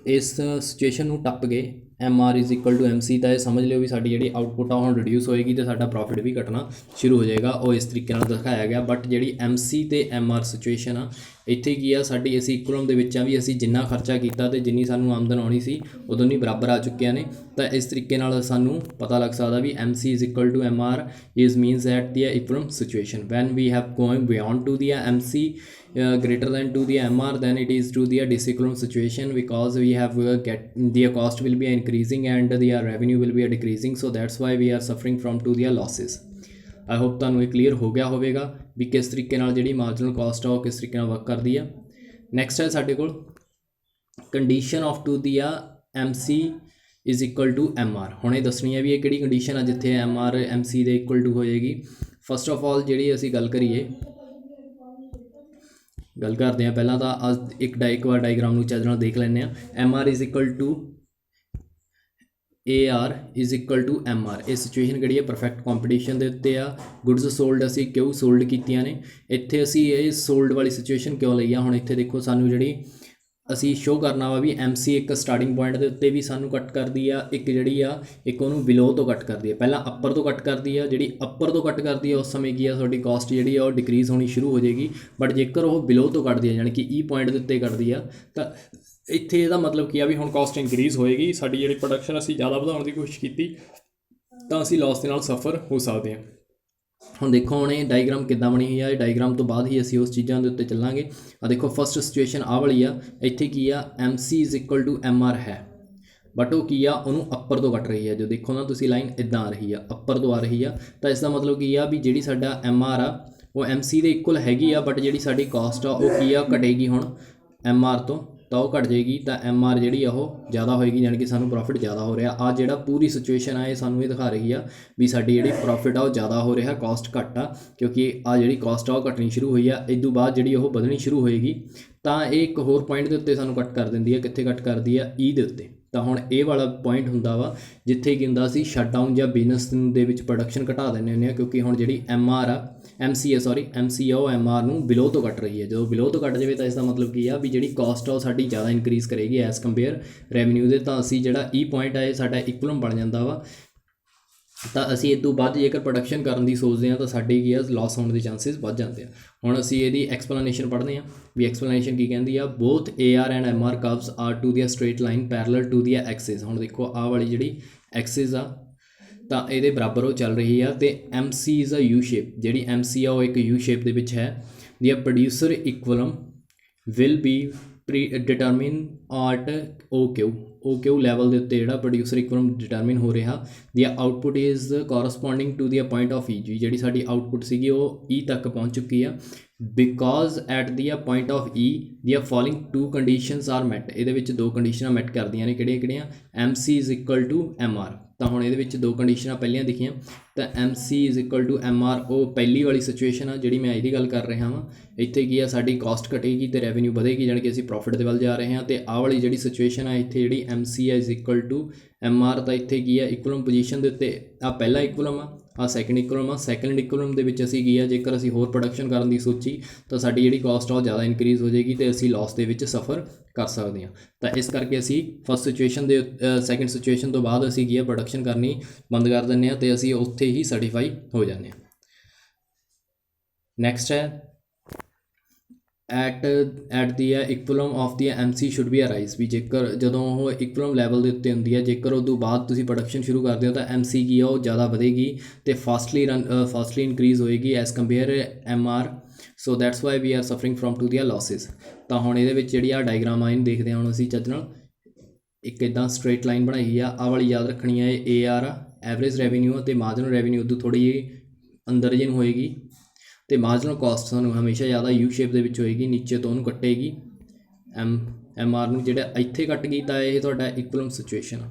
Speaker 1: ਇਸ ਸਿਚੁਏਸ਼ਨ ਨੂੰ ਟੱਪ ਗਏ MR is equal to MC, ਤਾਂ ਇਹ ਸਮਝ ਲਿਓ ਵੀ ਸਾਡੀ ਜਿਹੜੀ ਆਊਟਪੁੱਟ ਆ ਹੁਣ ਰਿਡਿਊਸ ਹੋਏਗੀ ਅਤੇ ਸਾਡਾ ਪ੍ਰੋਫਿਟ ਵੀ ਘਟਣਾ ਸ਼ੁਰੂ ਹੋ ਜਾਏਗਾ। ਉਹ ਇਸ ਤਰੀਕੇ ਨਾਲ ਦਿਖਾਇਆ ਗਿਆ। ਬਟ ਜਿਹੜੀ MC ਅਤੇ MR ਸਿਚੁਏਸ਼ਨ ਆ ਇੱਥੇ ਕੀ ਆ ਸਾਡੀ ਅਸੀਂ ਇਕੁਇਲਮ ਦੇ ਵਿੱਚ ਆ ਵੀ ਅਸੀਂ ਜਿੰਨਾ ਖਰਚਾ ਕੀਤਾ ਤੇ ਜਿੰਨੀ ਸਾਨੂੰ ਆਮਦਨ ਆਉਣੀ ਸੀ ਉਦੋਂ ਨਹੀਂ ਬਰਾਬਰ ਆ ਚੁੱਕੀਆਂ ਨੇ। ਤਾਂ ਇਸ ਤਰੀਕੇ ਨਾਲ ਸਾਨੂੰ ਪਤਾ ਲੱਗ ਸਕਦਾ ਵੀ MC is equal to MR is means at the equilibrium situation when we have going beyond to the MC greater than to the MR then it is to the disequilibrium situation because we have get the cost will be increasing and the revenue will be decreasing, so that's why we are suffering from to the losses। I hope ਤੁਹਾਨੂੰ ਇਹ clear ਹੋ ਗਿਆ ਹੋਵੇਗਾ ਵੀ ਕਿਸ ਤਰੀਕੇ ਨਾਲ ਜਿਹੜੀ marginal caste ਆ ਉਹ ਕਿਸ ਤਰੀਕੇ ਨਾਲ ਵਰਕ ਕਰਦੀ ਆ। ਨੈਕਸਟ ਹੈ ਸਾਡੇ ਕੋਲ condition of to the uh MC is equal to MR। ਹੁਣ ਇਹ ਦੱਸਣੀ ਹੈ ਵੀ ਇਹ ਕਿਹੜੀ ਕੰਡੀਸ਼ਨ ਆ ਜਿੱਥੇ MR MC ਦੇ ਇਕੁਅਲ ਟੂ ਹੋ ਜਾਏਗੀ। ਫਸਟ ਆਫ ਆਲ ਜਿਹੜੀ ਅਸੀਂ ਗੱਲ ਕਰੀਏ ਗੱਲ ਕਰਦੇ ਹਾਂ ਪਹਿਲਾਂ ਤਾਂ ਇੱਕ ਵਾਰ ਡਾਇਗਰਾਮ ਨੂੰ ਚੱਜ ਨਾਲ ਦੇਖ ਲੈਂਦੇ ਹਾਂ। MR is equal to AR is equal to MR। ਇਹ ਸਿਚੁਏਸ਼ਨ ਕਿਹੜੀ ਹੈ ਪਰਫੈਕਟ ਕੰਪੀਟੀਸ਼ਨ ਦੇ ਉੱਤੇ ਆ। ਗੁੱਡਸ ਸੋਲਡ ਅਸੀਂ ਕਿਉਂ ਸੋਲਡ ਕੀਤੀਆਂ ਨੇ, ਇੱਥੇ ਅਸੀਂ ਇਹ ਸੋਲਡ ਵਾਲੀ ਸਿਚੁਏਸ਼ਨ ਕਿਉਂ ਲਈ ਆ। ਹੁਣ ਇੱਥੇ ਦੇਖੋ ਸਾਨੂੰ ਜਿਹੜੀ ਅਸੀਂ ਸ਼ੋਅ ਕਰਨਾ ਵਾ ਵੀ MC ਇੱਕ ਸਟਾਰਟਿੰਗ ਪੁਆਇੰਟ ਦੇ ਉੱਤੇ ਵੀ ਸਾਨੂੰ ਕੱਟ ਕਰਦੀ ਆ, ਇੱਕ ਜਿਹੜੀ ਆ ਇੱਕ ਉਹਨੂੰ ਬਿਲੋ ਤੋਂ ਕੱਟ ਕਰਦੀ ਆ। ਪਹਿਲਾਂ ਅੱਪਰ ਤੋਂ ਕੱਟ ਕਰਦੀ ਆ, ਜਿਹੜੀ ਅੱਪਰ ਤੋਂ ਕੱਟ ਕਰਦੀ ਆ ਉਸ ਸਮੇਂ ਕੀ ਆ ਤੁਹਾਡੀ ਕਾਸਟ ਜਿਹੜੀ ਆ ਉਹ ਡਿਕਰੀਜ਼ ਹੋਣੀ ਸ਼ੁਰੂ ਹੋ ਜਾਏਗੀ। ਬਟ ਜੇਕਰ ਉਹ ਬਿਲੋ ਤੋਂ ਕੱਟਦੀ ਆ ਯਾਨੀ ਕਿ E ਪੁਆਇੰਟ ਦੇ ਉੱਤੇ ਕੱਟਦੀ ਆ ਤਾਂ ਇੱਥੇ ਇਹਦਾ ਮਤਲਬ ਕੀ ਆ ਵੀ ਹੁਣ ਕਾਸਟ ਇੰਕਰੀਜ਼ ਹੋਏਗੀ। ਸਾਡੀ ਜਿਹੜੀ ਪ੍ਰੋਡਕਸ਼ਨ ਅਸੀਂ ਜ਼ਿਆਦਾ ਵਧਾਉਣ ਦੀ ਕੋਸ਼ਿਸ਼ ਕੀਤੀ ਤਾਂ ਅਸੀਂ ਲਾਸ ਦੇ ਨਾਲ ਸਫਰ ਹੋ ਸਕਦੇ ਹਾਂ। ਹੁਣ ਦੇਖੋ ਹੁਣ ਇਹ ਡਾਇਗਰਾਮ ਕਿੱਦਾਂ ਬਣੀ ਹੋਈ ਆ। ਇਹ ਡਾਇਗਰਾਮ ਤੋਂ ਬਾਅਦ ਹੀ ਅਸੀਂ ਉਸ ਚੀਜ਼ਾਂ ਦੇ ਉੱਤੇ ਚੱਲਾਂਗੇ। ਆ ਦੇਖੋ ਫਸਟ ਸਿਚੁਏਸ਼ਨ ਆਹ ਵਾਲੀ ਆ। ਇੱਥੇ ਕੀ ਆ MC is equal to MR ਹੈ ਬਟ ਉਹ ਕੀ ਆ ਉਹਨੂੰ ਅੱਪਰ ਤੋਂ ਕੱਟ ਰਹੀ ਹੈ। ਜੋ ਦੇਖੋ ਨਾ ਤੁਸੀਂ ਲਾਈਨ ਇੱਦਾਂ ਆ ਰਹੀ ਆ, ਅੱਪਰ ਤੋਂ ਆ ਰਹੀ ਆ। ਤਾਂ ਇਸ ਦਾ ਮਤਲਬ ਕੀ ਆ ਵੀ ਜਿਹੜੀ ਸਾਡਾ MR ਆ ਉਹ MC ਦੇ ਇਕੁਅਲ ਹੈਗੀ ਆ ਬਟ ਜਿਹੜੀ ਸਾਡੀ ਕਾਸਟ ਆ ਉਹ ਕੀ ਆ ਘਟੇਗੀ ਹੁਣ MR ਤੋਂ, ਤਾਂ ਉਹ ਘਟ ਜਾਏਗੀ। ਤਾਂ MR ਜਿਹੜੀ ਆ ਉਹ ਜ਼ਿਆਦਾ ਹੋਏਗੀ ਯਾਨੀ ਕਿ ਸਾਨੂੰ ਪ੍ਰੋਫਿਟ ਜ਼ਿਆਦਾ ਹੋ ਰਿਹਾ। ਆ ਜਿਹੜਾ ਪੂਰੀ ਸਿਚੁਏਸ਼ਨ ਆ ਇਹ ਸਾਨੂੰ ਇਹ ਦਿਖਾ ਰਹੀ ਆ ਵੀ ਸਾਡੀ ਜਿਹੜੀ ਪ੍ਰੋਫਿਟ ਆ ਉਹ ਜ਼ਿਆਦਾ ਹੋ ਰਿਹਾ, ਕਾਸਟ ਘੱਟ ਆ ਕਿਉਂਕਿ ਆ ਜਿਹੜੀ ਕਾਸਟ ਆ ਉਹ ਘਟਣੀ ਸ਼ੁਰੂ ਹੋਈ ਆ। ਇਸ ਤੋਂ ਬਾਅਦ ਜਿਹੜੀ ਉਹ ਵਧਣੀ ਸ਼ੁਰੂ ਹੋਏਗੀ ਤਾਂ ਇਹ ਇੱਕ ਹੋਰ ਪੁਆਇੰਟ ਦੇ ਉੱਤੇ ਸਾਨੂੰ ਕੱਟ ਕਰ ਦਿੰਦੀ ਆ। ਕਿੱਥੇ ਕੱਟ ਕਰਦੀ ਆ E ਦੇ ਉੱਤੇ। ਤਾਂ ਹੁਣ ਇਹ ਵਾਲਾ ਪੁਆਇੰਟ ਹੁੰਦਾ ਵਾ ਜਿੱਥੇ ਕੀ ਹੁੰਦਾ ਸੀ ਸ਼ਟਡਾਊਨ ਜਾਂ ਬਿਜ਼ਨਸ ਦੇ ਵਿੱਚ ਪ੍ਰੋਡਕਸ਼ਨ ਘਟਾ ਦਿੰਦੇ ਹੁੰਦੇ ਆ ਕਿਉਂਕਿ ਹੁਣ ਜਿਹੜੀ MC ਆ ਉਹ MR ਨੂੰ ਬਿਲੋ ਤੋਂ ਕੱਟ ਰਹੀ ਹੈ। ਜਦੋਂ ਬਿਲੋ ਤੋਂ ਕੱਟ ਜਾਵੇ ਤਾਂ ਇਸ ਦਾ ਮਤਲਬ ਕੀ ਆ ਵੀ ਜਿਹੜੀ ਕਾਸਟ ਆ ਉਹ ਸਾਡੀ ਜ਼ਿਆਦਾ ਇਨਕਰੀਜ਼ ਕਰੇਗੀ ਐਜ਼ ਕੰਪੇਅਰ ਰੈਵਨਿਊ ਦੇ। ਤਾਂ ਅਸੀਂ ਜਿਹੜਾ E ਪੁਆਇੰਟ ਆ ਇਹ ਸਾਡਾ ਇਕੁਇਲਮ ਬਣ ਜਾਂਦਾ ਵਾ। ਤਾਂ ਅਸੀਂ ਇਸ ਤੋਂ ਬਾਅਦ ਜੇਕਰ ਪ੍ਰੋਡਕਸ਼ਨ ਕਰਨ ਦੀ ਸੋਚਦੇ ਹਾਂ ਤਾਂ ਸਾਡੇ ਕੀ ਆ ਲਾਸ ਹੋਣ ਦੇ ਚਾਂਸਿਸ ਵੱਧ ਜਾਂਦੇ ਆ। ਹੁਣ ਅਸੀਂ ਇਹਦੀ ਐਕਸਪਲੇਨੇਸ਼ਨ ਪੜ੍ਹਦੇ ਹਾਂ ਵੀ ਐਕਸਪਲੇਨੇਸ਼ਨ ਕੀ ਕਹਿੰਦੀ ਆ। Both AR and MR curves are to the straight line parallel to the axis. ਹੁਣ ਦੇਖੋ ਆਹ ਵਾਲੀ ਜਿਹੜੀ ਐਕਸਿਸ ਆ ਤਾਂ ਇਹਦੇ ਬਰਾਬਰ ਉਹ ਚੱਲ ਰਹੀ ਆ ਤੇ MC is uh U shape. ਜਿਹੜੀ MC ਆ ਉਹ ਇੱਕ U ਸ਼ੇਪ ਦੇ ਵਿੱਚ ਹੈ। The producer equilibrium will be determine at OQ level ਦੇ ਉੱਤੇ ਜਿਹੜਾ ਪ੍ਰੋਡਿਊਸਰ ਇਕੁਇਲਮ ਡਿਟਰਮਿਨ ਹੋ ਰਿਹਾ। The output is corresponding to the point of E। ਜਿਹੜੀ ਸਾਡੀ ਆਊਟਪੁੱਟ ਸੀਗੀ ਉਹ E ਤੱਕ ਪਹੁੰਚ ਚੁੱਕੀ ਆ because at the point of E the following 2 conditions are met. ਇਹਦੇ ਵਿੱਚ 2 ਕੰਡੀਸ਼ਨਾਂ ਮੈਟ ਕਰਦੀਆਂ ਨੇ ਕਿਹੜੀਆਂ MC is equal to MR। ਤਾਂ ਹੁਣ ਇਹਦੇ ਵਿੱਚ 2 ਕੰਡੀਸ਼ਨਾਂ ਪਹਿਲੀਆਂ ਦਿਖੀਆਂ ਤਾਂ MC is equal to MR ਉਹ ਪਹਿਲੀ ਵਾਲੀ ਸਿਚੁਏਸ਼ਨ ਆ ਜਿਹੜੀ ਮੈਂ ਇਹਦੀ ਗੱਲ ਕਰ ਰਿਹਾ ਵਾਂ। ਇੱਥੇ ਕੀ ਆ ਸਾਡੀ ਕਾਸਟ ਘਟੇਗੀ ਤੇ ਰੈਵਨਿਊ ਵਧੇਗੀ ਜਾਣੀ ਕਿ ਅਸੀਂ ਪ੍ਰੋਫਿਟ ਦੇ ਵੱਲ ਜਾ ਰਹੇ ਹਾਂ। ਤੇ ਆਹ ਵਾਲੀ ਜਿਹੜੀ ਸਿਚੁਏਸ਼ਨ ਆ ਇੱਥੇ ਜਿਹੜੀ MC is equal to MR ਤਾਂ ਇੱਥੇ ਕੀ ਆ ਇਕੁਇਲਮ ਪੋਜੀਸ਼ਨ ਦੇ ਉੱਤੇ ਆ ਪਹਿਲਾ ਇਕੁਇਲਮ ਆ ਸੈਕਿੰਡ ਇਕੁਇਲਮ ਆ। ਸੈਕਿੰਡ ਇਕੁਇਲਮ ਦੇ ਵਿੱਚ ਅਸੀਂ ਕੀ ਆ ਜੇਕਰ ਅਸੀਂ ਹੋਰ ਪ੍ਰੋਡਕਸ਼ਨ ਕਰਨ ਦੀ ਸੋਚੀ ਤਾਂ ਸਾਡੀ ਜਿਹੜੀ ਕਾਸਟ ਆ ਉਹ ਜ਼ਿਆਦਾ ਇਨਕਰੀਜ਼ ਹੋ ਜਾਏਗੀ ਤੇ ਅਸੀਂ ਲਾਸ ਦੇ ਵਿੱਚ ਸਫਰ ਕਰ ਸਕਦੇ ਹਾਂ। ਤਾਂ ਇਸ ਕਰਕੇ ਅਸੀਂ ਫਸਟ ਸਿਚੁਏਸ਼ਨ ਦੇ ਸੈਕਿੰਡ ਸਿਚੁਏਸ਼ਨ ਤੋਂ ਬਾਅਦ ਅਸੀਂ ਕੀ ਆ ਪ੍ਰੋਡਕਸ਼ਨ ਕਰਨੀ ਬੰਦ ਕਰ ਦਿੰਦੇ ਹਾਂ ਤੇ ਅਸੀਂ ਉੱਥੇ ਹੀ ਸਰਟੀਫਾਈ ਹੋ ਜਾਂਦੇ ਹਾਂ। ਨੈਕਸਟ ਹੈ at the equilibrium of the MC should be arise. ਵੀ ਜੇਕਰ ਜਦੋਂ ਉਹ ਇਕੁਇਲਮ ਲੈਵਲ ਦੇ ਉੱਤੇ ਹੁੰਦੀ ਹੈ ਜੇਕਰ ਉਹ ਤੋਂ ਬਾਅਦ ਤੁਸੀਂ ਪ੍ਰੋਡਕਸ਼ਨ ਸ਼ੁਰੂ ਕਰਦੇ ਹੋ ਤਾਂ MC ਕੀ ਆ ਉਹ ਜ਼ਿਆਦਾ ਵਧੇਗੀ ਤੇ ਫਾਸਟਲੀ ਇਨਕਰੀਜ਼ ਹੋਏਗੀ as compare MR। So that's why we are suffering from to ਦੀਆਂ ਲਾਸਿਸ। ਤਾਂ ਹੁਣ ਇਹਦੇ ਵਿੱਚ ਜਿਹੜੀ ਆ ਡਾਇਗਰਾਮ ਆ ਇਹਨੂੰ ਦੇਖਦੇ ਹਾਂ ਹੁਣ ਅਸੀਂ ਚੱਜ ਨਾਲ। ਇੱਕ ਇੱਦਾਂ ਸਟ੍ਰੇਟ ਲਾਈਨ ਬਣਾਈ ਆ। ਆਹ ਵਾਲੀ ਯਾਦ ਰੱਖਣੀ ਆ ਇਹ AR ਆ ਐਵਰੇਜ ਰੈਵਨਿਊ ਆ ਤੇ ਮਾਰਜਨਲ ਰੈਵਨਿਊ ਉਦੋਂ ਥੋੜ੍ਹੀ ਜਿਹੀ ਅੰਦਰ ਜਿਹੀ ਨੂੰ ਹੋਏਗੀ ਤੇ ਮਾਰਜਨਲ ਕਾਸਟ ਸਾਨੂੰ ਹਮੇਸ਼ਾ ਜ਼ਿਆਦਾ U ਸ਼ੇਪ ਦੇ ਵਿੱਚ ਹੋਏਗੀ, ਨੀਚੇ ਤੋਂ ਉਹਨੂੰ ਕੱਟੇਗੀ MR ਨੂੰ। ਜਿਹੜਾ ਇੱਥੇ ਕੱਟ ਗਈ ਤਾਂ ਇਹ ਤੁਹਾਡਾ ਇਕੁਇਲਮ ਸਿਚੁਏਸ਼ਨ ਆ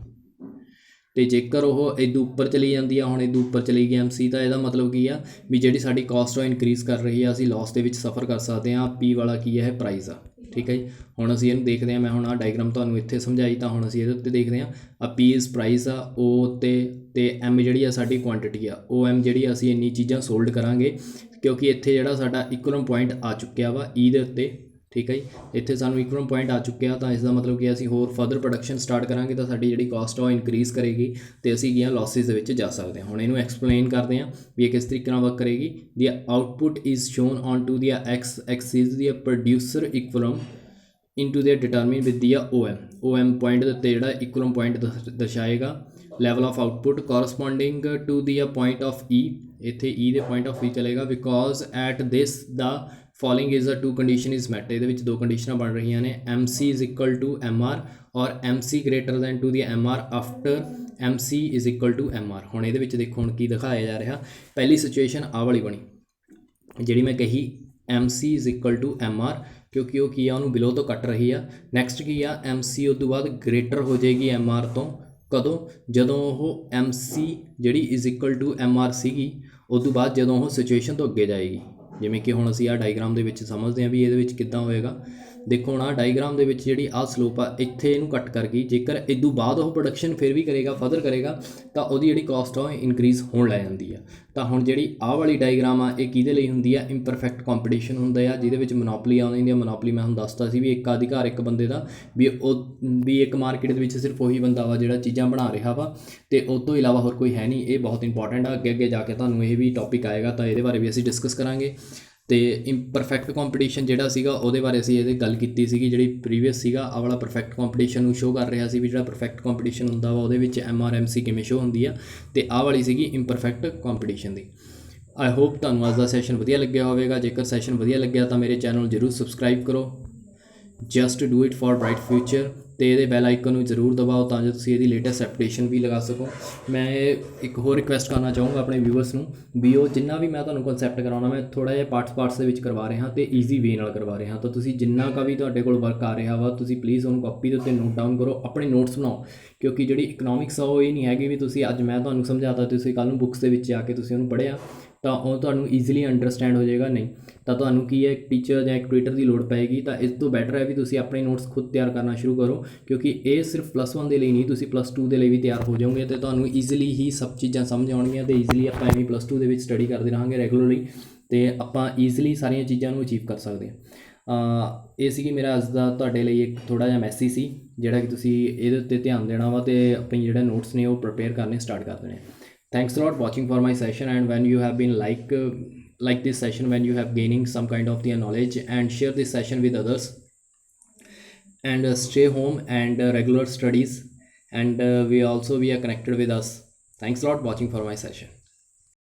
Speaker 1: ਤੇ ਜੇਕਰ ਉਹ ਇੱਦੋਂ ਉੱਪਰ ਚਲੀ ਜਾਂਦੀ ਆ ਹੁਣ ਇੱਦੋਂ ਉੱਪਰ ਚਲੀ ਗਈ MC ਤਾਂ ਇਹਦਾ ਮਤਲਬ ਕੀ ਆ ਵੀ ਜਿਹੜੀ ਸਾਡੀ ਕਾਸਟ ਉਹ ਇਨਕਰੀਜ਼ ਕਰ ਰਹੀ ਆ ਅਸੀਂ ਲਾਸ ਦੇ ਵਿੱਚ ਸਫਰ ਕਰ ਸਕਦੇ ਹਾਂ। P ਵਾਲਾ ਕੀ ਹੈ ਪ੍ਰਾਈਸ ਆ। ਠੀਕ ਹੈ ਜੀ। ਹੁਣ ਅਸੀਂ ਇਹਨੂੰ ਦੇਖਦੇ ਹਾਂ। ਮੈਂ ਹੁਣ ਆਹ ਡਾਇਗਰਾਮ ਤੁਹਾਨੂੰ ਇੱਥੇ ਸਮਝਾਈ ਤਾਂ ਹੁਣ ਅਸੀਂ ਇਹਦੇ ਉੱਤੇ ਦੇਖਦੇ ਹਾਂ। ਆ P ਇਜ਼ ਪ੍ਰਾਈਸ ਆ O ਤੇ M ਜਿਹੜੀ ਆ ਸਾਡੀ ਕੁਆਂਟਿਟੀ ਆ OM ਜਿਹੜੀ ਆ ਅਸੀਂ ਇੰਨੀ ਚੀਜ਼ਾਂ ਸੋਲਡ ਕਰਾਂਗੇ ਕਿਉਂਕਿ ਇੱਥੇ ਜਿਹੜਾ ਸਾਡਾ ਇਕੁਇਲਮ ਪੁਆਇੰਟ ਆ ਚੁੱਕਿਆ ਵਾ E ਦੇ ਉੱਤੇ। ठीक है जी। इत्थे सानूं इक्वलम पॉइंट आ चुके हैं, तो इसका मतलब कि असीं होर फर्दर प्रोडक्शन स्टार्ट करांगे तो साडी जिहड़ी कॉस्ट आ इनक्रीज़ करेगी तो असीं की लॉसिस दे विच जा सकते हैं। हुण इहनूं एक्सप्लेन करते हैं भी ये किस तरीके नाल वर्क करेगी। The output is shown on to the X axis the producer equilibrium into their determine with the OM point ਦੇ ਉੱਤੇ ਜਿਹੜਾ ਇਕੁਅਲਮ ਪੁਆਇੰਟ ਦਰਸਾਏਗਾ। Level of output corresponding to the point of E, ਇੱਥੇ E ਦੇ point of E ਚਲੇਗਾ। Because at this the following is a 2 condition is met. ਇਹਦੇ ਵਿੱਚ 2 ਕੰਡੀਸ਼ਨਾਂ ਬਣ ਰਹੀਆਂ ਨੇ, MC is equal to MR ਔਰ MC greater than to the MR after MC is equal to MR। ਹੁਣ ਇਹਦੇ ਵਿੱਚ ਦੇਖੋ ਹੁਣ ਕੀ ਦਿਖਾਇਆ ਜਾ ਰਿਹਾ। ਪਹਿਲੀ ਸਿਚੁਏਸ਼ਨ ਆਹ ਵਾਲੀ ਬਣੀ ਜਿਹੜੀ ਮੈਂ ਕਹੀ, MC is equal to MR, ਕਿਉਂਕਿ ਉਹ ਕੀ ਆ ਉਹਨੂੰ ਬਿਲੋ ਤੋਂ ਕੱਟ ਰਹੀ ਆ। ਨੈਕਸਟ ਕੀ ਆ, MC ਉਸ ਤੋਂ ਬਾਅਦ ਗ੍ਰੇਟਰ ਹੋ ਜਾਏਗੀ MR ਤੋਂ। ਕਦੋਂ? ਜਦੋਂ ਉਹ MC ਜਿਹੜੀ ਇਜ਼ ਇਕੁਅਲ ਟੂ MR ਸੀਗੀ, ਉਸ ਤੋਂ ਬਾਅਦ ਜਦੋਂ ਉਹ ਸਿਚੁਏਸ਼ਨ ਤੋਂ ਅੱਗੇ ਜਾਏਗੀ। ਜਿਵੇਂ ਕਿ ਹੁਣ ਅਸੀਂ ਆਹ ਡਾਇਗਰਾਮ ਦੇ ਵਿੱਚ ਸਮਝਦੇ ਹਾਂ ਵੀ ਇਹਦੇ ਵਿੱਚ ਕਿੱਦਾਂ ਹੋਏਗਾ। ਦੇਖੋ ਹੁਣ ਆਹ ਡਾਇਗਰਾਮ ਦੇ ਵਿੱਚ ਜਿਹੜੀ ਆਹ ਸਲੋਪ ਆ ਇੱਥੇ ਇਹਨੂੰ ਕੱਟ ਕਰ ਗਈ। ਜੇਕਰ ਇਸ ਤੋਂ ਬਾਅਦ ਉਹ ਪ੍ਰੋਡਕਸ਼ਨ ਫਿਰ ਵੀ ਕਰੇਗਾ, ਫਰਦਰ ਕਰੇਗਾ, ਤਾਂ ਉਹਦੀ ਜਿਹੜੀ ਕਾਸਟ ਆ ਉਹ ਇਨਕਰੀਜ਼ ਹੋਣ ਲੱਗ ਜਾਂਦੀ ਆ। ਤਾਂ ਹੁਣ ਜਿਹੜੀ ਆਹ ਵਾਲੀ ਡਾਇਗਰਾਮ ਆ ਇਹ ਕਿਹਦੇ ਲਈ ਹੁੰਦੀ ਆ? ਇੰਪਰਫੈਕਟ ਕੰਪੀਟੀਸ਼ਨ ਹੁੰਦਾ ਆ, ਜਿਹਦੇ ਵਿੱਚ ਮੋਨੋਪਲੀ ਆਉਂਦੀ ਹੁੰਦੀ ਆ। ਮੋਨੋਪਲੀ ਮੈਂ ਹੁਣ ਦੱਸਤਾ ਸੀ ਵੀ ਇੱਕ ਅਧਿਕਾਰ ਇੱਕ ਬੰਦੇ ਦਾ, ਵੀ ਇੱਕ ਮਾਰਕੀਟ ਦੇ ਵਿੱਚ ਸਿਰਫ ਉਹੀ ਬੰਦਾ ਵਾ ਜਿਹੜਾ ਚੀਜ਼ਾਂ ਬਣਾ ਰਿਹਾ ਵਾ, ਅਤੇ ਉਹ ਤੋਂ ਇਲਾਵਾ ਹੋਰ ਕੋਈ ਹੈ ਨਹੀਂ। ਇਹ ਬਹੁਤ ਇੰਪੋਰਟੈਂਟ ਆ, ਅੱਗੇ ਅੱਗੇ ਜਾ ਕੇ ਤੁਹਾਨੂੰ ਇਹ ਵੀ ਟੌਪਿਕ ਆਏਗਾ ਤਾਂ ਇਹਦੇ ਬਾਰੇ ਵੀ ਅਸੀਂ ਡਿਸਕਸ ਕਰਾਂਗੇ। ਅਤੇ ਇੰਪਰਫੈਕਟ ਕੰਪੀਟੀਸ਼ਨ ਜਿਹੜਾ ਸੀਗਾ ਉਹਦੇ ਬਾਰੇ ਅਸੀਂ ਇਹਦੇ ਗੱਲ ਕੀਤੀ ਸੀਗੀ। ਜਿਹੜੀ ਪ੍ਰੀਵੀਅਸ ਸੀਗਾ ਆਹ ਵਾਲਾ ਪਰਫੈਕਟ ਕੰਪੀਟੀਸ਼ਨ ਨੂੰ ਸ਼ੋਅ ਕਰ ਰਿਹਾ ਸੀ ਵੀ ਜਿਹੜਾ ਪਰਫੈਕਟ ਕੰਪੀਟੀਸ਼ਨ ਹੁੰਦਾ ਵਾ ਉਹਦੇ ਵਿੱਚ MR MC ਕਿਵੇਂ ਸ਼ੋਅ ਹੁੰਦੀ ਆ, ਅਤੇ ਆਹ ਵਾਲੀ ਸੀਗੀ ਇੰਪਰਫੈਕਟ ਕੰਪੀਟੀਸ਼ਨ ਦੀ। ਆਈ ਹੋਪ ਤੁਹਾਨੂੰ ਅੱਜ ਦਾ ਸੈਸ਼ਨ ਵਧੀਆ ਲੱਗਿਆ ਹੋਵੇਗਾ। ਜੇਕਰ ਸੈਸ਼ਨ ਵਧੀਆ ਲੱਗਿਆ ਤਾਂ ਮੇਰੇ ਚੈਨਲ ਨੂੰ ਜ਼ਰੂਰ ਸਬਸਕ੍ਰਾਈਬ ਕਰੋ। Just do it for bright future, ਅਤੇ ਇਹਦੇ ਬੈਲ ਆਈਕਨ ਨੂੰ ਜ਼ਰੂਰ ਦਬਾਓ ਤਾਂ ਜੋ ਤੁਸੀਂ ਇਹਦੀ ਲੇਟੈਸਟ ਐਪਡੇਸ਼ਨ ਵੀ ਲਗਾ ਸਕੋ। ਮੈਂ ਇੱਕ ਹੋਰ ਰਿਕੁਐਸਟ ਕਰਨਾ ਚਾਹੂੰਗਾ ਆਪਣੇ ਵਿਊਵਰਸ ਨੂੰ ਵੀ ਉਹ ਜਿੰਨਾ ਵੀ ਮੈਂ ਤੁਹਾਨੂੰ ਕਨਸੈਪਟ ਕਰਾਉਣਾ ਮੈਂ ਥੋੜ੍ਹਾ ਜਿਹਾ ਪਾਰਟਸ ਦੇ ਵਿੱਚ ਕਰਵਾ ਰਿਹਾ ਅਤੇ ਈਜ਼ੀ ਵੇ ਨਾਲ ਕਰਵਾ ਰਿਹਾ। ਤਾਂ ਤੁਸੀਂ ਜਿੰਨਾ ਕੁ ਵੀ ਤੁਹਾਡੇ ਕੋਲ ਵਰਕ ਆ ਰਿਹਾ ਵਾ ਤੁਸੀਂ ਪਲੀਜ਼ ਉਹਨੂੰ ਕਾਪੀ ਦੇ ਉੱਤੇ ਨੋਟ ਡਾਊਨ ਕਰੋ, ਆਪਣੇ ਨੋਟਸ ਬਣਾਓ। ਕਿਉਂਕਿ ਜਿਹੜੀ ਇਕਨੋਮਿਕਸ ਆ ਉਹ ਇਹ ਨਹੀਂ ਹੈਗੀ ਵੀ ਤੁਸੀਂ ਅੱਜ ਮੈਂ ਤੁਹਾਨੂੰ ਸਮਝਾਤਾ ਤੁਸੀਂ ਕੱਲ੍ਹ ਨੂੰ ਬੁੱਕਸ ਦੇ ਵਿੱਚ ਜਾ ਕੇ ਤੁਸੀਂ ਉਹਨੂੰ ਪੜ੍ਹਿਆ ਤਾਂ ਉਹ ਤੁਹਾਨੂੰ ਈਜ਼ੀਲੀ ਅੰਡਰਸਟੈਂਡ ਹੋ ਜਾਏਗਾ। ਨਹੀਂ ਤਾਂ ਤੁਹਾਨੂੰ ਕੀ ਹੈ, ਇੱਕ ਟੀਚਰ ਜਾਂ ਇੱਕ ਟਿਊਟਰ ਦੀ ਲੋੜ ਪਏਗੀ। ਤਾਂ ਇਸ ਤੋਂ ਬੈਟਰ ਹੈ ਵੀ ਤੁਸੀਂ ਆਪਣੇ ਨੋਟਸ ਖੁਦ ਤਿਆਰ ਕਰਨਾ ਸ਼ੁਰੂ ਕਰੋ, ਕਿਉਂਕਿ ਇਹ ਸਿਰਫ +1 ਦੇ ਲਈ ਨਹੀਂ, ਤੁਸੀਂ +2 ਦੇ ਲਈ ਵੀ ਤਿਆਰ ਹੋ ਜਾਓਗੇ ਅਤੇ ਤੁਹਾਨੂੰ ਈਜ਼ੀਲੀ ਹੀ ਸਭ ਚੀਜ਼ਾਂ ਸਮਝ ਆਉਣਗੀਆਂ। ਅਤੇ ਈਜ਼ੀਲੀ ਆਪਾਂ ਐਵੇਂ +2 ਦੇ ਵਿੱਚ ਸਟੱਡੀ ਕਰਦੇ ਰਹਾਂਗੇ ਰੈਗੂਲਰਲੀ, ਅਤੇ ਆਪਾਂ ਈਜ਼ੀਲੀ ਸਾਰੀਆਂ ਚੀਜ਼ਾਂ ਨੂੰ ਅਚੀਵ ਕਰ ਸਕਦੇ ਹਾਂ। ਇਹ ਸੀਗੀ ਮੇਰਾ ਅੱਜ ਦਾ ਤੁਹਾਡੇ ਲਈ ਇੱਕ ਥੋੜ੍ਹਾ ਜਿਹਾ ਮੈਸੇਜ ਸੀ ਜਿਹੜਾ ਕਿ ਤੁਸੀਂ ਇਹਦੇ ਉੱਤੇ ਧਿਆਨ ਦੇਣਾ ਵਾ ਅਤੇ ਆਪਣੇ ਜਿਹੜੇ ਨੋਟਸ ਨੇ ਉਹ ਪ੍ਰਪੇਅਰ ਕਰਨੇ ਸਟਾਰਟ ਕਰ ਦੇਣੇ। Thanks a lot watching for my session, and when you have been like this session, when you have gaining some kind of the knowledge, and share this session with others, and stay home and regular studies, and we are connected with us. Thanks a lot watching for my session.